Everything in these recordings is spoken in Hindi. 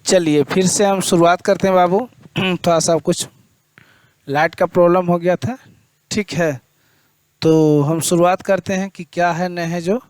चलिए फिर से हम शुरुआत करते हैं बाबू। थोड़ा सा कुछ लाइट का प्रॉब्लम हो गया था, ठीक है। तो हम शुरुआत करते हैं कि क्या है न है जो।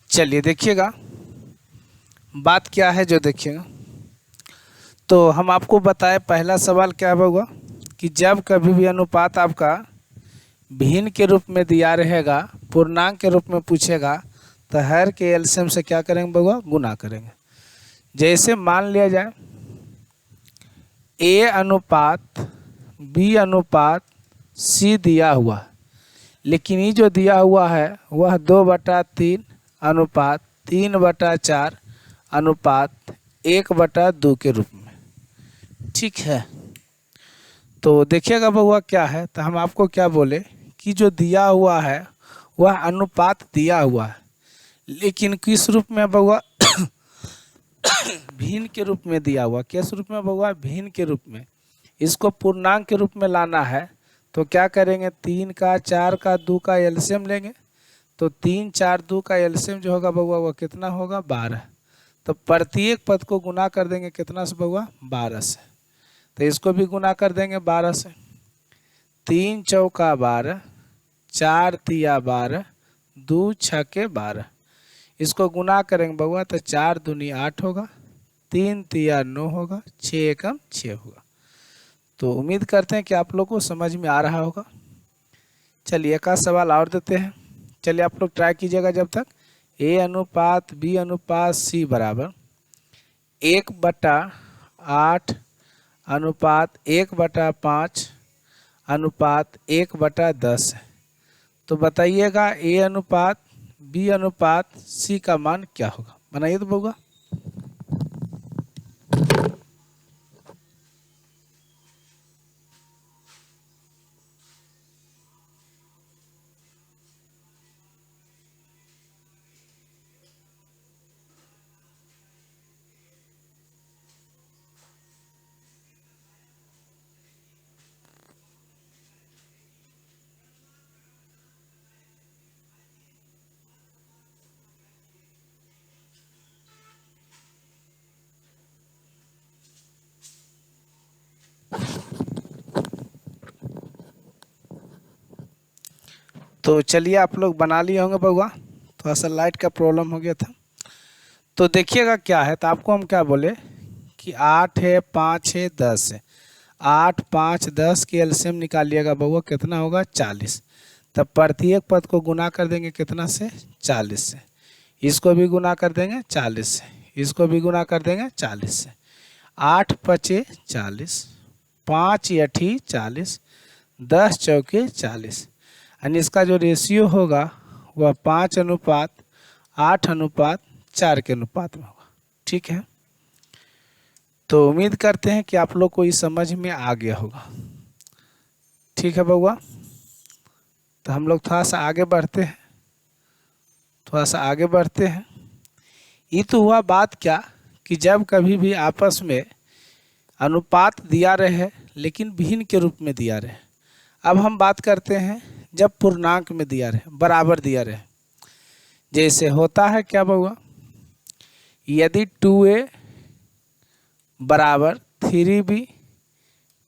चलिए देखिएगा बात क्या है जो देखिएगा। तो हम आपको बताएं पहला सवाल क्या होगा कि जब कभी भी अनुपात आपका भिन्न के रूप में दिया रहेगा, पूर्णांक के रूप में पूछेगा, तो हर के एलसीएम से क्या करेंगे बउआ, गुना करेंगे। जैसे मान लिया जाए ए अनुपात बी अनुपात सी दिया हुआ, लेकिन ये जो दिया हुआ है वह 2/3 अनुपात 3/4 अनुपात 1/2 के रूप में, ठीक है। तो देखिएगा बउआ क्या है, तो हम आपको क्या बोले कि जो दिया हुआ है वह अनुपात दिया हुआ है, लेकिन किस रूप में बउआ भिन्न के रूप में दिया हुआ। किस रूप में बउआ, भिन्न के रूप में। इसको पूर्णांक के रूप में लाना है तो क्या करेंगे, 3 का 4 का 2 का एलसीएम लेंगे। तो 3 4 2 का एलसीएम जो होगा बउआ वह कितना होगा, 12। तो प्रत्येक पद को गुना कर देंगे कितना से बउआ, 12 से। तो इसको भी गुना कर देंगे 12 से। 3 चौका 12, 4 तिया 12, 2 छके 12। इसको गुना करेंगे बउआ तो 4 दूनी 8 होगा, 3 तिया 9 होगा, 6 एकम 6 होगा। तो उम्मीद करते हैं कि आप लोग को समझ में आ रहा होगा। चलिए एक आध सवाल और देते हैं। चलिए आप लोग ट्राई कीजिएगा जब तक। ए अनुपात बी अनुपात सी बराबर 1/8 अनुपात 1/5 अनुपात 1/10 है। तो बताइएगा ए अनुपात बी अनुपात सी का मान क्या होगा, बनाइए तो बउआ। तो चलिए आप लोग बना लिए होंगे बउआ, थोड़ा सा लाइट का प्रॉब्लम हो गया था। तो देखिएगा क्या है, तो आपको हम क्या बोले कि 8 है 5 है 10 है। 8 5 10 के एलसीएम निकालिएगा बउआ कितना होगा, 40। तब प्रत्येक पद को गुना कर देंगे कितना से, 40 से। इसको भी गुना कर देंगे 40 से, इसको भी गुना कर देंगे 40 से। 8 पचे 40, 5 अठी 40, 10 चौके 40। यानी इसका जो रेशियो होगा वह 5:8:4 के अनुपात में होगा, ठीक है। तो उम्मीद करते हैं कि आप लोग को ये समझ में आ गया होगा, ठीक है बउआ। तो हम लोग थोड़ा सा आगे बढ़ते हैं, ये तो हुआ बात क्या कि जब कभी भी आपस में अनुपात दिया रहे लेकिन भिन्न के रूप में दिया रहे। अब हम बात करते हैं जब पूर्णांक में दिया रहे, बराबर दिया रहे। जैसे होता है क्या बउआ, यदि 2a बराबर 3b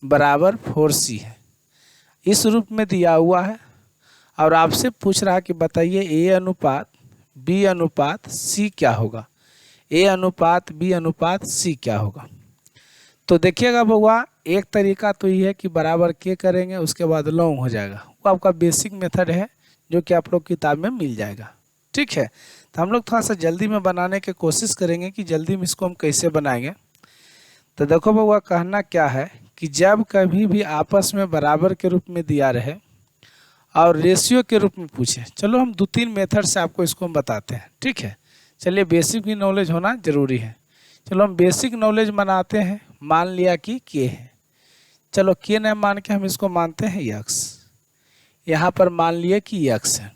बराबर 4c है, इस रूप में दिया हुआ है और आपसे पूछ रहा है कि बताइए ए अनुपात बी अनुपात सी क्या होगा, ए अनुपात बी अनुपात सी क्या होगा। तो देखिएगा बउआ, एक तरीका तो ये है कि बराबर के करेंगे उसके बाद लॉन्ग हो जाएगा, वो आपका बेसिक मेथड है जो कि आप लोग किताब में मिल जाएगा, ठीक है। तो हम लोग थोड़ा सा जल्दी में बनाने की कोशिश करेंगे कि जल्दी में इसको हम कैसे बनाएंगे। तो देखो बउआ, कहना क्या है कि जब कभी भी आपस में बराबर के रूप में दिया रहे और रेशियो के रूप में पूछे, चलो हम 2-3 मेथड से आपको इसको हम बताते हैं, ठीक है। चलिए बेसिक भी नॉलेज होना जरूरी है। चलो हम बेसिक नॉलेज बनाते हैं। मान लिया कि के है, चलो के न मान के हम इसको मानते हैं यक्स। यहाँ पर मान लिए कि यक्स है।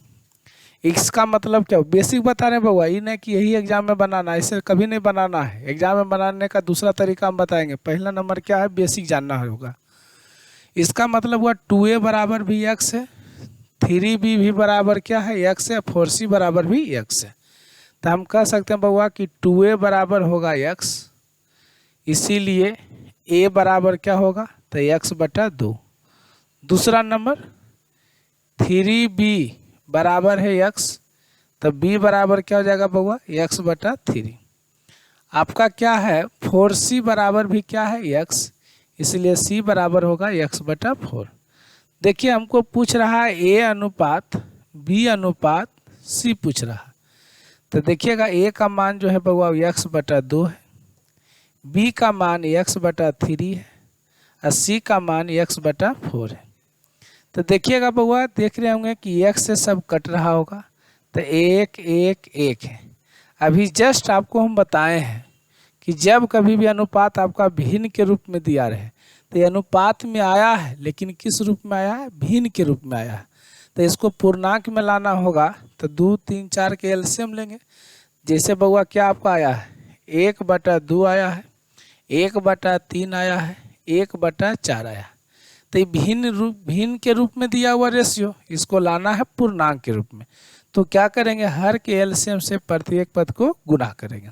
इसका मतलब क्या, बेसिक बता रहे हैं बउआ, ये नहीं कि यही एग्जाम में बनाना है, ऐसे कभी नहीं बनाना है। एग्जाम में बनाने का दूसरा तरीका हम बताएंगे। पहला नंबर क्या है, बेसिक जानना होगा। इसका मतलब हुआ 2a बराबर भी x है, 3b भी बराबर क्या है, x है, 4c बराबर भी x है। तो हम कह सकते हैं बउआ कि 2a बराबर होगा x, इसीलिए a बराबर क्या होगा, तो x/2। दूसरा नंबर 3b बराबर है x, तो b बराबर क्या हो जाएगा बउआ, x/3। आपका क्या है 4c बराबर भी क्या है x, इसलिए c बराबर होगा x/4। देखिए हमको पूछ रहा है a अनुपात b अनुपात c पूछ रहा है। तो देखिएगा a का मान जो है बउआ x/2 है, b का मान x/3 है और c का मान x/4 है। तो देखिएगा बउआ, देख रहे होंगे कि x से सब कट रहा होगा, तो 1 1 1 है। अभी जस्ट आपको हम बताए हैं कि जब कभी भी अनुपात आपका भिन्न के रूप में दिया रहे, तो ये अनुपात में आया है, लेकिन किस रूप में आया है, भिन्न के रूप में आया है। तो इसको पूर्णांक में लाना होगा, तो 2 3 4 के एलसीएम लेंगे। जैसे बउआ क्या आपका आया है, 1/2 आया है, 1/3 आया है, 1/4 आया है। तो ये भिन्न के रूप में दिया हुआ रेशियो, इसको लाना है पूर्णांक के रूप में। तो क्या करेंगे, हर के एलसीएम से प्रत्येक पद को गुणा करेंगे।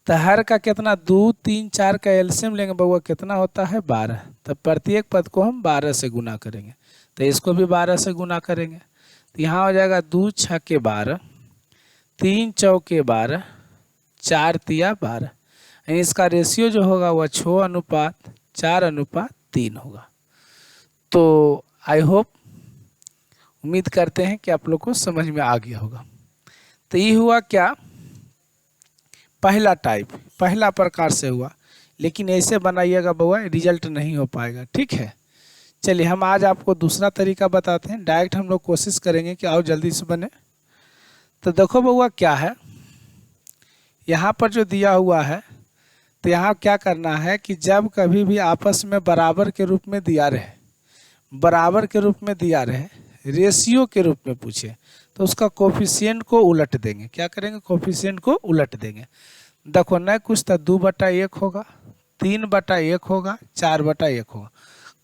तो हर का कितना, 2 3 4 का एलसीएम लेंगे बउआ, कितना होता है 12। तो प्रत्येक पद को हम 12 से गुना करेंगे। तो इसको भी 12 से गुना करेंगे, तो यहाँ हो जाएगा 2 6 के 12, 3 चौके 12, 4 तिया 12। इसका रेशियो जो होगा वह 6:4:3 होगा। तो आई होप, उम्मीद करते हैं कि आप लोग को समझ में आ गया होगा। तो ये हुआ क्या, पहला टाइप, पहला प्रकार से हुआ। लेकिन ऐसे बनाइएगा बउआ, रिजल्ट नहीं हो पाएगा, ठीक है। चलिए हम आज आपको दूसरा तरीका बताते हैं। डायरेक्ट हम लोग कोशिश करेंगे कि आओ जल्दी से बने। तो देखो बउआ क्या है, यहाँ पर जो दिया हुआ है, तो यहाँ क्या करना है कि जब कभी भी आपस में बराबर के रूप में दिया रहे, बराबर के रूप में दिया रहे, रेशियो के रूप में पूछे, तो उसका कोफिशिएंट को उलट देंगे। क्या करेंगे, कोफिशिएंट को उलट देंगे। देखो न कुछ तो 2/1 होगा, 3/1 होगा, 4/1 होगा।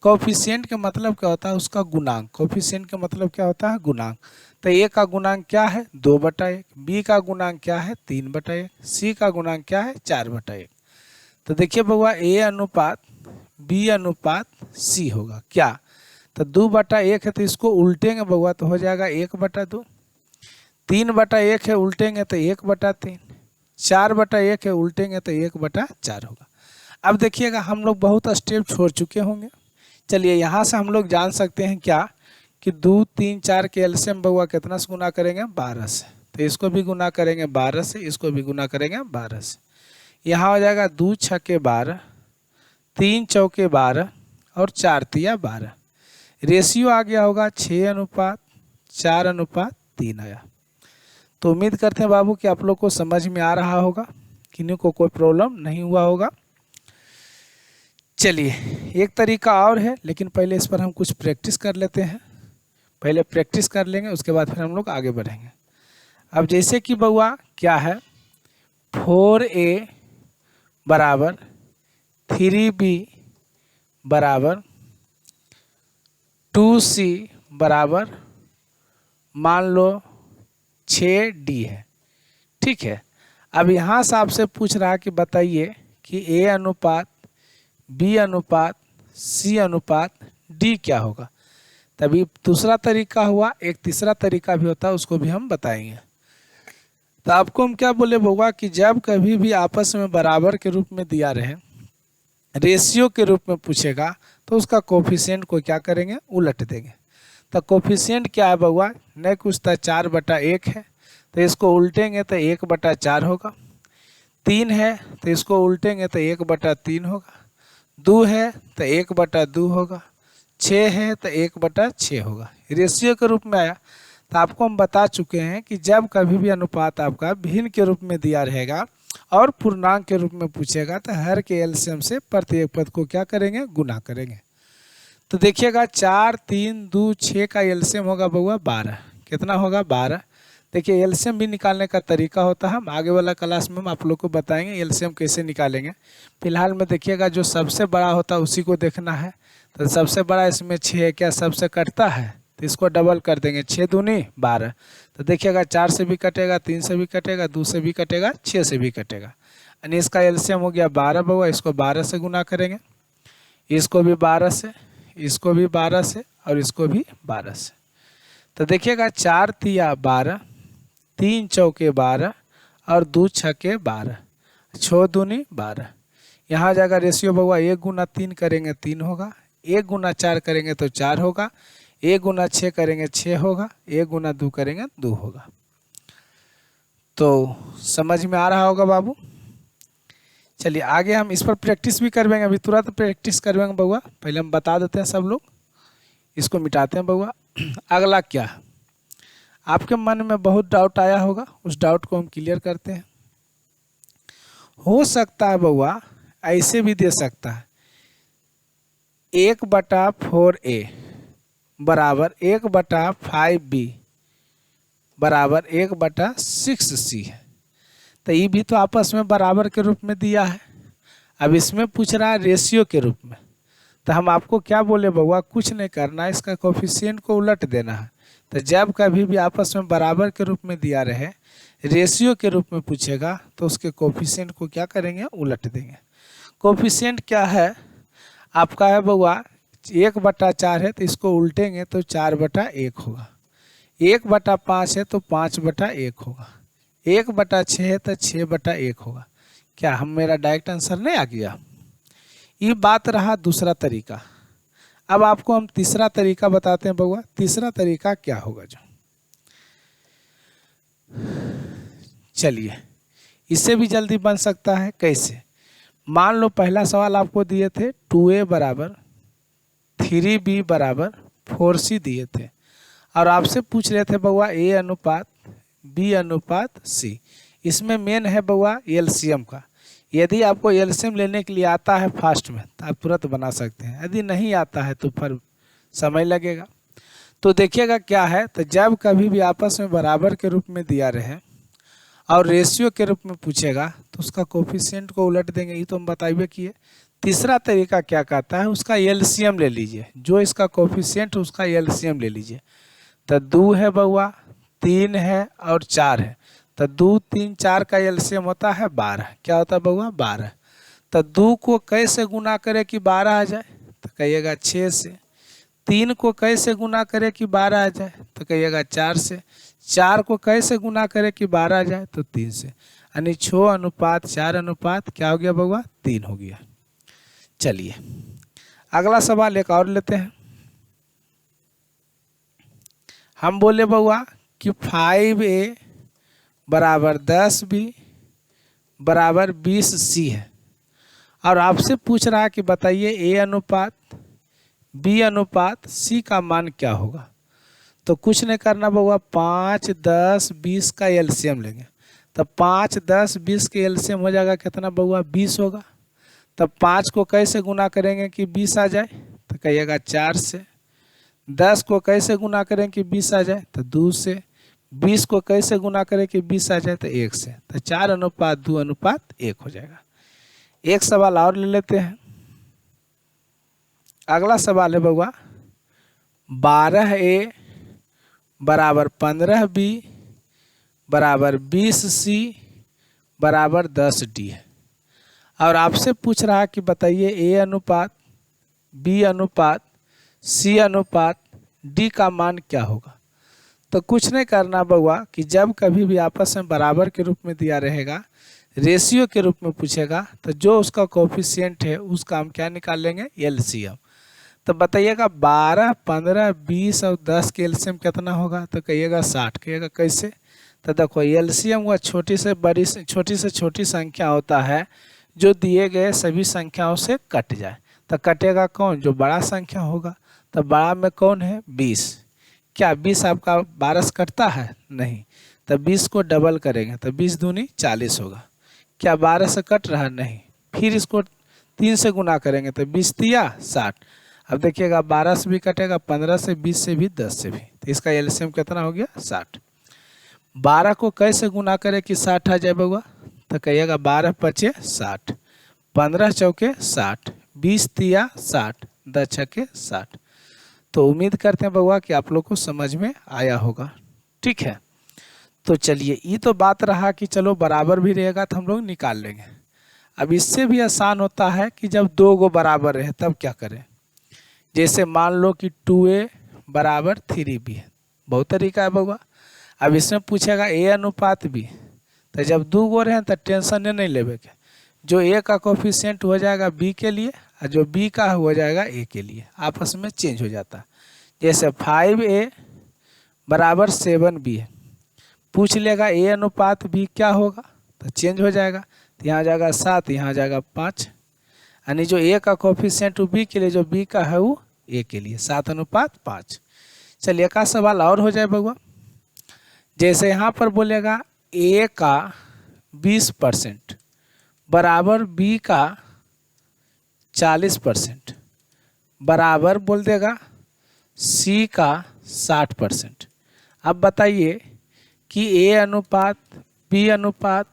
कोफिशिएंट के मतलब क्या होता है, उसका गुणांक। कोफिशिएंट का मतलब क्या होता है, गुणांक। तो ए का गुणांक क्या है, 2/1, बी का गुणांक क्या है, 3/1, सी का गुणांक क्या है, 4/1। तो देखिए बउआ, ए अनुपात बी अनुपात सी होगा क्या, तो 2/1 है, तो इसको उल्टेंगे बउआ तो हो जाएगा 1/2। 3/1 है, उल्टेंगे तो 1/3। 4/1 है, उल्टेंगे तो 1/4 होगा। अब देखिएगा हम लोग बहुत स्टेप छोड़ चुके होंगे। चलिए यहाँ से हम लोग जान सकते हैं क्या, कि 2 3 4 के एलसीएम बउआ कितना से गुना करेंगे, 12 से। तो इसको भी गुना करेंगे 12 से, इसको भी गुना करेंगे 12 से। यहाँ हो जाएगा 2 6 के 12, 3 चौके 12 और 4 तिया 12। रेशियो आ गया होगा 6:4:3 आया। तो उम्मीद करते हैं बाबू कि आप लोग को समझ में आ रहा होगा, किन्हीं को कोई प्रॉब्लम नहीं हुआ होगा। चलिए एक तरीका और है, लेकिन पहले इस पर हम कुछ प्रैक्टिस कर लेते हैं। पहले प्रैक्टिस कर लेंगे, उसके बाद फिर हम लोग आगे बढ़ेंगे। अब जैसे कि बउआ क्या है, 4a बराबर 3b बराबर 2c बराबर मान लो 6d है, ठीक है। अब यहाँ से आपसे पूछ रहा है कि बताइए कि a अनुपात b अनुपात c अनुपात d क्या होगा। तभी दूसरा तरीका हुआ, एक तीसरा तरीका भी होता है, उसको भी हम बताएंगे। तो आपको हम क्या बोले बउआ, कि जब कभी भी आपस में बराबर के रूप में दिया रहे, रेशियो के रूप में पूछेगा, तो उसका कोफिशिएंट को क्या करेंगे, उलट देंगे। तो कोफिशिएंट क्या है बउआ, नहीं कुछ तो 4/1 है, तो इसको उल्टेंगे तो 1/4 होगा। 3 है तो इसको उल्टेंगे तो 1/3 होगा। 2 है तो 1/2 होगा। 6 है तो 1/6 होगा। रेशियो के रूप में आया। तो आपको हम बता चुके हैं कि जब कभी भी अनुपात आपका भिन्न के रूप में दिया रहेगा और पूर्णांक के रूप में पूछेगा, तो हर के एलसीएम से प्रत्येक पद को क्या करेंगे, गुना करेंगे। तो देखिएगा 4 3 2 6 का एलसीएम होगा बउआ 12। कितना होगा, 12। देखिए एलसीएम भी निकालने का तरीका होता है, हम आगे वाला क्लास में हम आप लोग को बताएंगे एलसीएम कैसे निकालेंगे। फिलहाल में देखिएगा जो सबसे बड़ा होता है उसी को देखना है। तो सबसे बड़ा इसमें 6 है, क्या सबसे कटता है तो इसको डबल कर देंगे, 6 दूनी 12। तो देखिएगा 4 से भी कटेगा, 3 से भी कटेगा, 2 से भी कटेगा, 6 से भी कटेगा, यानी इसका एलसीएम हो गया 12 बउआ। इसको 12 से गुना करेंगे, इसको भी 12 से, इसको भी 12 से और इसको भी 12 से। तो देखिएगा 4 तिया 12, 3 चौके 12 और 2 छक्के 12, 6 दूनी 12। यहाँ जाएगा रेशियो बउआ 1 गुना 3 करेंगे 3 होगा, 1 गुना 4 करेंगे तो 4 होगा, 1 गुना 6 करेंगे 6 होगा, 1 गुना 2 करेंगे 2 होगा। तो समझ में आ रहा होगा बाबू। चलिए आगे हम इस पर प्रैक्टिस भी करवाएंगे, अभी तुरंत प्रैक्टिस करवाएंगे बउआ। पहले हम बता देते हैं सब लोग, इसको मिटाते हैं बउआ। अगला क्या है, आपके मन में बहुत डाउट आया होगा, उस डाउट को हम क्लियर करते हैं। हो सकता है बउआ ऐसे भी दे सकता है 1/4A बराबर 1/5B बराबर 1/6C है। तो ये भी तो आपस में बराबर के रूप में दिया है। अब इसमें पूछ रहा है रेशियो के रूप में, तो हम आपको क्या बोले बउआ, कुछ नहीं करना, इसका कोफिशिएंट को उलट देना है। तो जब कभी भी आपस में बराबर के रूप में दिया रहे, रेशियो के रूप में पूछेगा तो उसके कोफिशिएंट को क्या करेंगे, उलट देंगे। कोफिशिएंट क्या है आपका है बउआ 1/4 है तो इसको उल्टेंगे तो 4/1 होगा, 1/5 है तो 5/1 होगा, 1/6 है तो 6/1 होगा। क्या हम मेरा डायरेक्ट आंसर नहीं आ गया। ये बात रहा दूसरा तरीका। अब आपको हम तीसरा तरीका बताते हैं बउआ। तीसरा तरीका क्या होगा जो, चलिए इससे भी जल्दी बन सकता है। कैसे, मान लो पहला सवाल आपको दिए थे 2A बराबर 3B बराबर 4C दिए थे, और आपसे पूछ रहे थे बउआ A अनुपात B अनुपात C। इसमें मेन है बउआ एलसीएम का। यदि आपको एलसीएम लेने के लिए आता है फास्ट में तो आप तुरंत बना सकते हैं, यदि नहीं आता है तो फिर समय लगेगा। तो देखिएगा क्या है, तो जब कभी भी आपस में बराबर के रूप में दिया रहे और रेशियो के रूप में पूछेगा तो उसका कोफिशिएंट को उलट देंगे, ये तो हम बताइए किए। तीसरा तरीका क्या कहता है, उसका एलसीएम ले लीजिए, जो इसका कोफिशिएंट उसका एलसीएम ले लीजिए। तो 2 है बउआ, 3 है और 4 है, तो 2 3 4 का एलसीएम होता है 12। क्या होता है बउआ 12। तो 2 को कैसे गुना करे कि 12 आ जाए, तो कहिएगा 6 से। 3 को कैसे गुना करे कि 12 आ जाए, तो कहिएगा 4 से। 4 को कैसे गुना करे कि 12 आ जाए, तो 3 से। यानी 6:4 क्या हो गया बउआ 3 हो गया। चलिए अगला सवाल एक और लेते हैं। हम बोले बउआ कि 5A बराबर 10B बराबर 20C है, और आपसे पूछ रहा है कि बताइए A अनुपात B अनुपात C का मान क्या होगा। तो कुछ नहीं करना बउआ, 5 10 20 का एलसीएम लेंगे। तो 5 10 20 के एलसीएम हो जाएगा कितना बउआ 20 होगा। तब 5 को कैसे गुना करेंगे कि 20 आ जाए, तो कहिएगा 4 से। 10 को कैसे गुना करें कि 20 आ जाए, तो 2 से। 20 को कैसे गुना करें कि 20 आ जाए, तो 1 से। तो 4:2:1 हो जाएगा। एक सवाल और ले लेते हैं। अगला सवाल है बउआ 12A बराबर 15B बराबर 20C बराबर 10D है, और आपसे पूछ रहा है कि बताइए A अनुपात B अनुपात C अनुपात D का मान क्या होगा। तो कुछ नहीं करना बउआ कि जब कभी भी आपस में बराबर के रूप में दिया रहेगा, रेशियो के रूप में पूछेगा, तो जो उसका कोफिशिएंट है उसका हम क्या निकाल लेंगे, एलसीएम। तो बताइएगा 12 15 20 और 10 के एलसीएम कितना होगा, तो कहिएगा 60। कहिएगा कैसे, तो देखो एलसीएम हुआ छोटी से छोटी संख्या होता है जो दिए गए सभी संख्याओं से कट जाए। तो कटेगा कौन, जो बड़ा संख्या होगा। तो बड़ा में कौन है 20। क्या 20 आपका 12 से कटता है, नहीं। तो 20 को डबल करेंगे तो 20 दूनी 40 होगा। क्या 12 से कट रहा, नहीं। फिर इसको 3 से गुना करेंगे तो 20 तिया 60। अब देखिएगा 12 से भी कटेगा, 15 से, 20 से भी, 10 से भी। तो इसका एलसीएम कितना हो गया 60। 12 को कैसे गुना करें कि 60 आ जाए बउआ? तो कहिएगा 12 पचे 60, 15 चौके 60, 20 तिया 60, 10 छके 60। तो उम्मीद करते हैं बउआ कि आप लोग को समझ में आया होगा। ठीक है, तो चलिए ये तो बात रहा कि चलो बराबर भी रहेगा तो हम लोग निकाल लेंगे। अब इससे भी आसान होता है कि जब दो गो बराबर रहे तब क्या करें। जैसे मान लो कि 2a बराबर 3b है, बहुत तरीका है बउआ। अब इसमें पूछेगा a अनुपात b, तो जब दो गो रहे तो टेंशन नहीं लेवे के, जो a का कोफिशिएंट हो जाएगा b के लिए और जो b का हो जाएगा a के लिए, आपस में चेंज हो जाता है। जैसे 5a बराबर 7b है, पूछ लेगा a अनुपात b क्या होगा, तो चेंज हो जाएगा, तो यहाँ जाएगा 7, यहाँ जाएगा 5, यानी जो a का कोफिशिएंट b के लिए, जो b का है वो a के लिए, 7 अनुपात 5। चलिए एक सवाल और हो जाए बउआ। जैसे यहाँ पर बोलेगा a का 20% बराबर b का 40% बराबर बोल देगा c का 60%। अब बताइए कि a अनुपात b अनुपात